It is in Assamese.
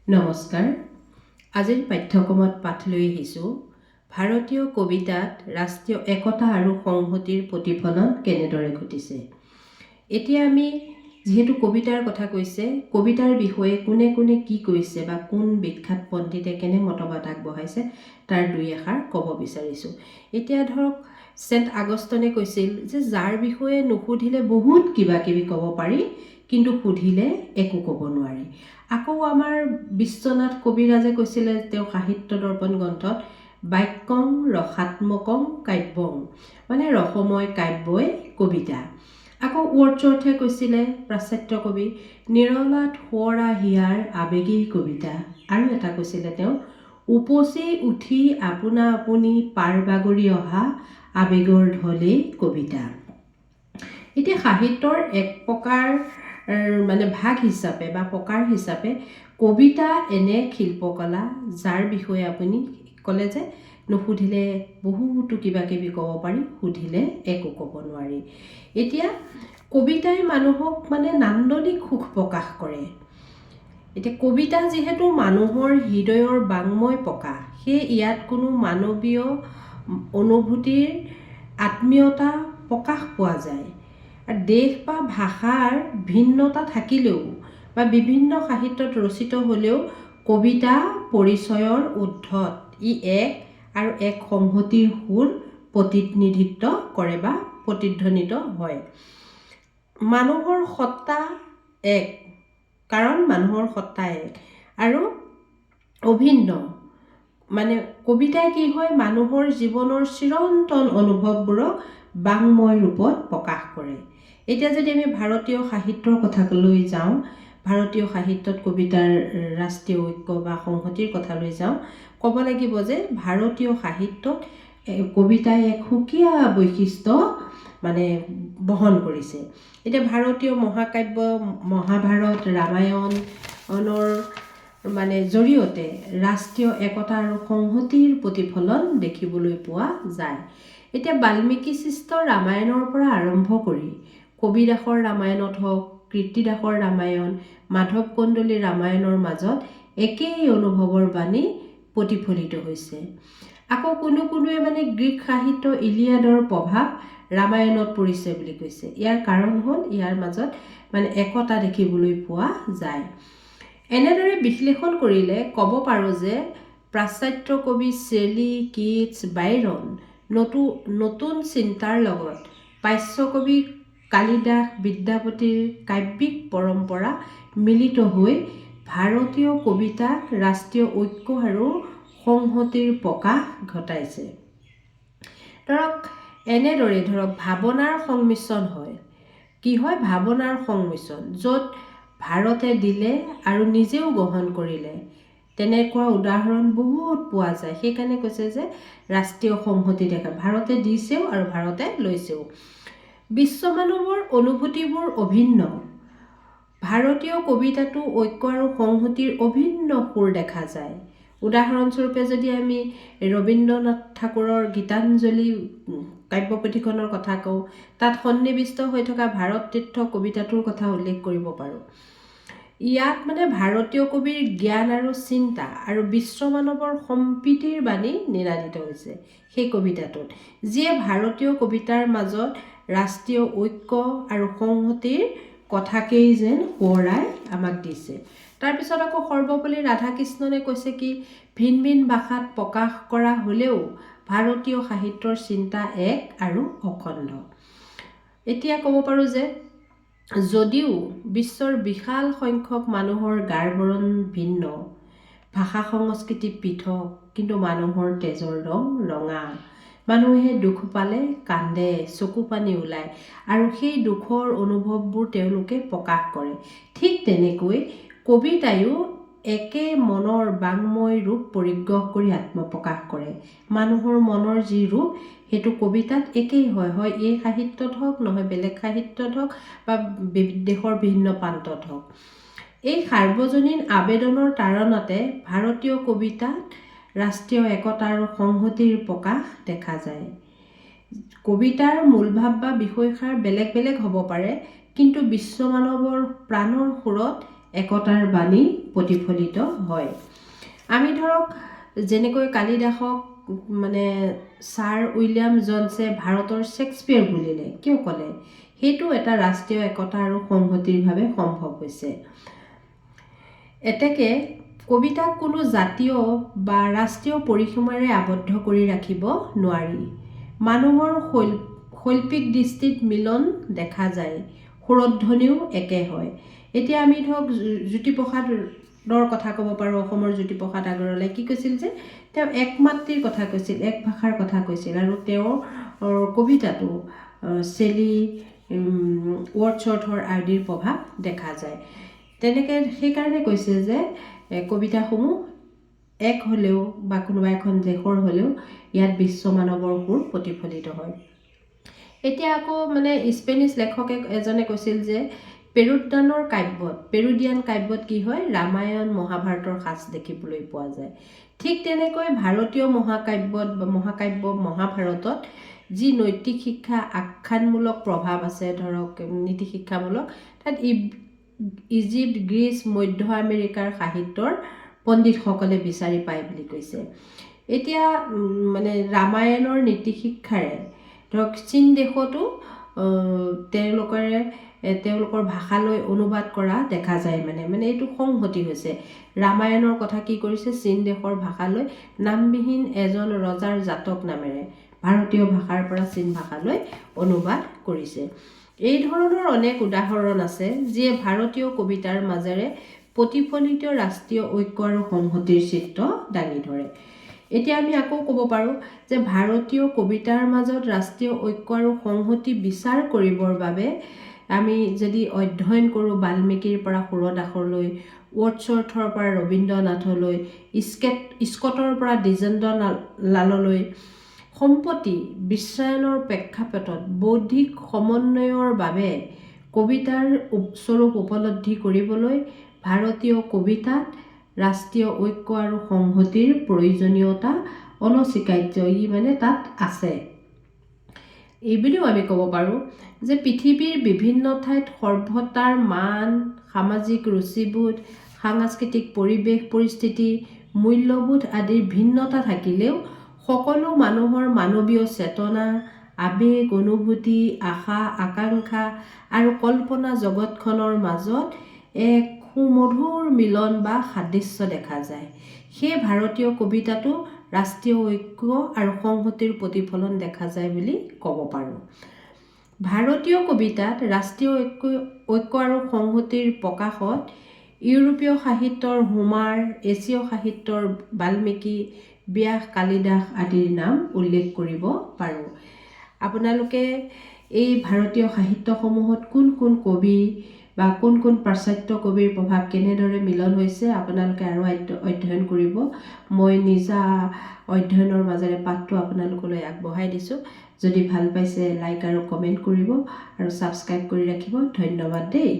নমস্কাৰ। আজিৰ পাঠ্যক্ৰমত পাঠ লৈ আহিছোঁ ভাৰতীয় কবিতাত ৰাষ্ট্ৰীয় একতা আৰু সংহতিৰ প্ৰতিফলন কেনেদৰে ঘটিছে। এতিয়া আমি যিহেতু কবিতাৰ কথা কৈছে, কবিতাৰ বিষয়ে কোনে কোনে কি কৈছে বা কোন বিখ্যাত পণ্ডিতে কেনে মতবাদ আগবঢ়াইছে তাৰ দুই এষাৰ ক'ব বিচাৰিছোঁ। এতিয়া ধৰক ছেণ্ট আগষ্টনে কৈছিল যে যাৰ বিষয়ে নুসুধিলে বহুত কিবা কিবি ক'ব পাৰি, কিন্তু সুধিলে একো ক'ব নোৱাৰি। আকৌ আমাৰ বিশ্বনাথ কবিৰাজে কৈছিলে তেওঁ সাহিত্য দৰ্পণ গ্ৰন্থত, বাক্যং ৰসাত্মকং কাব্যং, মানে ৰসময় কাব্যই কবিতা। আকৌ ৱৰ্ডছৱৰ্থে কৈছিলে পাশ্চাত্য কবি, নিৰলাত সোঁৱৰা হিয়াৰ আবেগেই কবিতা। আৰু এটা কৈছিলে তেওঁ, উপচি উঠি আপোনা আপুনি পাৰ বাগৰি অহা আবেগৰ ঢলেই কবিতা। এতিয়া সাহিত্যৰ এক প্ৰকাৰ মানে ভাগ হিচাপে বা প্ৰকাৰ হিচাপে কবিতা এনে শিল্পকলা যাৰ বিষয়ে আপুনি ক'লে যে নুসুধিলে বহুতো কিবা কিবি ক'ব পাৰি, সুধিলে একো ক'ব নোৱাৰি। এতিয়া কবিতাই মানুহক মানে নান্দনিক সুখ প্ৰকাশ কৰে। এতিয়া কবিতা যিহেতু মানুহৰ হৃদয়ৰ বাংময় প্ৰকাশ, সেয়ে ইয়াত কোনো মানৱীয় অনুভূতিৰ আত্মীয়তা প্ৰকাশ পোৱা যায়। আৰু দেশ বা ভাষাৰ ভিন্নতা থাকিলেও বা বিভিন্ন সাহিত্যত ৰচিত হ'লেও কবিতা পৰিচয়ৰ ঊৰ্ধত ই এক আৰু এক সংহতিৰ সুৰ প্ৰতিনিধিত্ব কৰে বা প্ৰতিধ্বনিত হয়। মানুহৰ সত্তা এক, কাৰণ মানুহৰ সত্তা এক আৰু অভিন্ন। মানে কবিতাই কি হয়, মানুহৰ জীৱনৰ চিৰন্তন অনুভৱবোৰক বাংময় ৰূপত প্ৰকাশ কৰে। এতিয়া যদি আমি ভাৰতীয় সাহিত্যৰ কথালৈ যাওঁ, ভাৰতীয় সাহিত্যত কবিতাৰ ৰাষ্ট্ৰীয় ঐক্য বা সংহতিৰ কথালৈ যাওঁ, ক'ব লাগিব যে ভাৰতীয় সাহিত্যত কবিতাই এক সুকীয়া বৈশিষ্ট্য মানে বহন কৰিছে। এতিয়া ভাৰতীয় মহাকাব্য মহাভাৰত, ৰামায়ণৰ মানে জৰিয়তে ৰাষ্ট্ৰীয় একতা আৰু সংহতিৰ প্ৰতিফলন দেখিবলৈ পোৱা যায়। এতিয়া বাল্মীকি সৃষ্ট ৰামায়ণৰ পৰা আৰম্ভ কৰি কবিদাসৰ ৰামায়ণত হওক, কীৰ্তিদাসৰ ৰামায়ণ, মাধৱ কন্দলীৰ ৰামায়ণৰ মাজত একেই অনুভৱৰ বাণী প্ৰতিফলিত হৈছে। আকৌ কোনোৱে মানে গ্ৰীক সাহিত্য ইলিয়াডৰ প্ৰভাৱ ৰামায়ণত পৰিছে বুলি কৈছে। ইয়াৰ কাৰণ হ'ল ইয়াৰ মাজত মানে একতা দেখিবলৈ পোৱা যায়। এনেদৰে বিশ্লেষণ কৰিলে ক'ব পাৰোঁ যে পাশ্চাত্য কবি শ্বেলী, কিটছ, বাইৰন নতুন চিন্তাৰ লগত পাৰ্শ্ব কবি কালিদাস, বিদ্যাপতিৰ কাব্যিক পৰম্পৰা মিলিত হৈ ভাৰতীয় কবিতাক ৰাষ্ট্ৰীয় ঐক্য আৰু সংহতিৰ প্ৰকাশ ঘটাইছে। এনেদৰে ভাৱনাৰ সংমিশ্ৰণ হয়। কি হয়? ভাৱনাৰ সংমিশ্ৰণ, য'ত ভাৰতে দিলে আৰু নিজেও গ্ৰহণ কৰিলে, তেনেকুৱা উদাহৰণ বহুত পোৱা যায়। সেইকাৰণে কৈছে যে ৰাষ্ট্ৰীয় সংহতি দেখা, ভাৰতে দিছেও আৰু ভাৰতে লৈছেও। বিশ্বমানৱৰ অনুভূতিবোৰ অভিন্ন। ভাৰতীয় কবিতাতো ঐক্য আৰু সংহতিৰ অভিন্ন সুৰ দেখা যায়। উদাহৰণস্বৰূপে যদি আমি ৰবীন্দ্ৰনাথ ঠাকুৰৰ গীতাঞ্জলি কাব্যপুথিখনৰ কথা কওঁ, তাত সন্নিৱিষ্ট হৈ থকা ভাৰত তীৰ্থ কবিতাটোৰ কথা উল্লেখ কৰিব পাৰোঁ। ইয়াত মানে ভাৰতীয় কবিৰ জ্ঞান আৰু চিন্তা আৰু বিশ্বমানৱৰ সম্প্ৰীতিৰ বাণী নিনাদিত হৈছে সেই কবিতাটোত, যিয়ে ভাৰতীয় কবিতাৰ মাজত ৰাষ্ট্ৰীয় ঐক্য আৰু সংহতিৰ কথাকেই যেন সোঁৱৰাই আমাক দিছে। তাৰপিছত আকৌ সৰ্বপল্লী ৰাধাকৃষ্ণনে কৈছে কি, ভিন ভিন ভাষাত প্ৰকাশ কৰা হ'লেও ভাৰতীয় সাহিত্যৰ চিন্তা এক আৰু অখণ্ড। এতিয়া ক'ব পাৰোঁ যে যদিও বিশ্বৰ বিশাল সংখ্যক মানুহৰ গাৰ-বৰণ ভিন্ন, ভাষা সংস্কৃতি পৃথক, কিন্তু মানুহৰ তেজৰ ৰং ৰঙা। মানুহে দুখ পালে কান্দে, চকু পানী ওলায় আৰু সেই দুখৰ অনুভৱবোৰ তেওঁলোকে প্ৰকাশ কৰে। ঠিক তেনেকৈ কবিতায়ো একে মনৰ বাংময় ৰূপ পৰিগ্ৰহ কৰি আত্মপ্ৰকাশ কৰে। মানুহৰ মনৰ যি ৰূপ সেইটো কবিতাত একেই হয়, হয় এই সাহিত্যত হওক, নহয় বেলেগ সাহিত্যত হওক বা দেশৰ বিভিন্ন প্ৰান্তত হওক। এই সাৰ্বজনীন আবেদনৰ তাৰণাতে ভাৰতীয় কবিতাত ৰাষ্ট্ৰীয় একতা আৰু সংহতিৰ প্ৰকাশ দেখা যায়। কবিতাৰ মূলভাৱ বা বিষয়সাৰ বেলেগ বেলেগ হ'ব পাৰে, কিন্তু বিশ্বমানৱৰ প্ৰাণৰ সুৰত একতাৰ বাণী প্ৰতিফলিত হয়। আমি ধৰক যেনেকৈ কালিদাসক মানে ছাৰ উইলিয়াম জনছে ভাৰতৰ শ্বেক্সপিয়াৰ বুলিলে, কিয় ক'লে? সেইটো এটা ৰাষ্ট্ৰীয় একতা আৰু সংহতিৰ বাবে সম্ভৱ হৈছে। এতেকে কবিতাক কোনো জাতীয় বা ৰাষ্ট্ৰীয় পৰিসীমাৰে আবদ্ধ কৰি ৰাখিব নোৱাৰি। মানুহৰ শৈল্পিক দৃষ্টিত মিলন দেখা যায়, সুৰধ্বনিও একে হয়। এতিয়া আমি ধৰক জ্যোতিপ্ৰসাদৰ কথা ক'ব পাৰোঁ। অসমৰ জ্যোতিপ্ৰসাদ আগৰৱালাই কি কৈছিল যে তেওঁ এক মাতৃৰ কথা কৈছিল, এক ভাষাৰ কথা কৈছিল, আৰু তেওঁৰ কবিতাটো চেলি, ৱৰ্ডছৱৰ্থৰ আদিৰ প্ৰভাৱ দেখা যায়। তেনেকৈ সেইকাৰণে কৈছে যে কবিতাসমূহ এক হ'লেও বা কোনোবা এখন দেশৰ হ'লেও ইয়াত বিশ্বমানৱৰ সুৰ প্ৰতিফলিত হয়। এতিয়া আকৌ মানে স্পেনিছ লেখকে এজনে কৈছিল যে পেৰুডিয়ান কাব্যত কি হয়? ৰামায়ণ মহাভাৰতৰ সাজ দেখিবলৈ পোৱা যায়। ঠিক তেনেকৈ ভাৰতীয় মহাকাব্য মহাভাৰতত যি নৈতিক শিক্ষা আখ্যানমূলক প্ৰভাৱ আছে, ধৰক নীতি শিক্ষামূলক, তাত ইজিপ্ত, গ্ৰীচ, মধ্য আমেৰিকাৰ সাহিত্যৰ পণ্ডিতসকলে বিচাৰি পায় বুলি কৈছে। এতিয়া মানে ৰামায়ণৰ নীতি শিক্ষাৰে ধৰক চীন দেশতো তেওঁলোকৰ ভাষালৈ অনুবাদ কৰা দেখা যায়। মানে এইটো সংহতি হৈছে। ৰামায়ণৰ কথা কি কৰিছে? চীন দেশৰ ভাষালৈ নামবিহীন এজন ৰজাৰ জাতক নামেৰে ভাৰতীয় ভাষাৰ পৰা চীন ভাষালৈ অনুবাদ কৰিছে। এই ধৰণৰ অনেক উদাহৰণ আছে যিয়ে ভাৰতীয় কবিতাৰ মাজেৰে প্ৰতিফলিত ৰাষ্ট্ৰীয় ঐক্য আৰু সংহতিৰ চিত্ৰ দাঙি ধৰে। এতিয়া আমি আকৌ ক'ব পাৰোঁ যে ভাৰতীয় কবিতাৰ মাজত ৰাষ্ট্ৰীয় ঐক্য আৰু সংহতি বিচাৰ কৰিবৰ বাবে আমি যদি অধ্যয়ন কৰোঁ বাল্মীকিৰ পৰা সুৰদাসলৈ, ৱৰ্ডছৱৰ্থৰ পৰা ৰবীন্দ্ৰনাথলৈ, স্কটৰ পৰা দ্বিজেন্দ্ৰলাললৈ, সম্প্ৰতি বিশ্বায়নৰ প্ৰেক্ষাপটত বৌদ্ধিক সমন্বয়ৰ বাবে কবিতাৰ স্বৰূপ উপলব্ধি কৰিবলৈ ভাৰতীয় কবিতাত ৰাষ্ট্ৰীয় ঐক্য আৰু সংহতিৰ প্ৰয়োজনীয়তা অনস্বীকাৰ্য, মানে তাত আছে। এইবুলিও আমি ক'ব পাৰোঁ যে পৃথিৱীৰ বিভিন্ন ঠাইত সভ্যতাৰ মান, সামাজিক ৰুচিবোধ, সাংস্কৃতিক পৰিৱেশ পৰিস্থিতি, মূল্যবোধ আদিৰ ভিন্নতা থাকিলেও সকলো মানুহৰ মানৱীয় চেতনা, আবেগ, অনুভূতি, আশা, আকাংক্ষা আৰু কল্পনা জগতখনৰ মাজত এক সুমধুৰ মিলন বা সাদৃশ্য দেখা যায়। সেই ভাৰতীয় কবিতাটো ৰাষ্ট্ৰীয় ঐক্য আৰু সংহতিৰ প্ৰতিফলন দেখা যায় বুলি ক'ব পাৰোঁ। ভাৰতীয় কবিতাত ৰাষ্ট্ৰীয় ঐক্য আৰু সংহতিৰ প্ৰকাশত ইউৰোপীয় সাহিত্যৰ হোমাৰ, এছীয় সাহিত্যৰ বাল্মীকি, ব্যাস, কালিদাস আদিৰ নাম উল্লেখ কৰিব পাৰোঁ। আপোনালোকে এই ভাৰতীয় সাহিত্যসমূহত কোন কোন কবি বা কোন কোন পাশ্চাত্য কবিৰ প্ৰভাৱ কেনেদৰে মিলন হৈছে আপোনালোকে আৰু অধ্যয়ন কৰিব। মই নিজা অধ্যয়নৰ মাজেৰে পাঠটো আপোনালোকলৈ আগবঢ়াই দিছোঁ। যদি ভাল পাইছে লাইক আৰু কমেণ্ট কৰিব আৰু ছাবস্ক্ৰাইব কৰি ৰাখিব। ধন্যবাদ দেই।